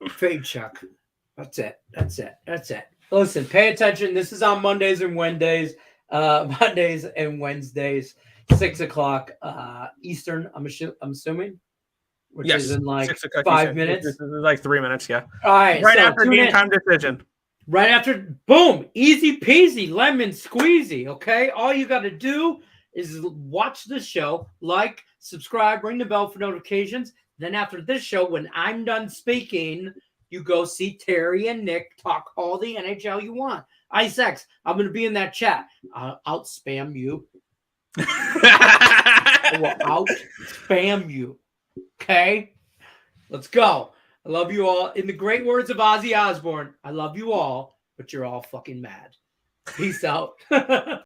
Fade Chuck. That's it. Listen, pay attention. This is on Mondays and Wednesdays. 6 o'clock Eastern. I'm assuming, which is in like 6 o'clock 5 Eastern. minutes. This is like 3 minutes. Yeah. All right. Right so after tune game in. time decision. Right after, boom, easy peasy, lemon squeezy. Okay, all you got to do is watch the show, like, subscribe, ring the bell for notifications. Then after this show, when I'm done speaking, you go see Terry and Nick talk all the NHL you want. IceX, I'm going to be in that chat. I'll out spam you. I will out spam you. Okay? Let's go. I love you all. In the great words of Ozzy Osbourne, I love you all, but you're all fucking mad. Peace out.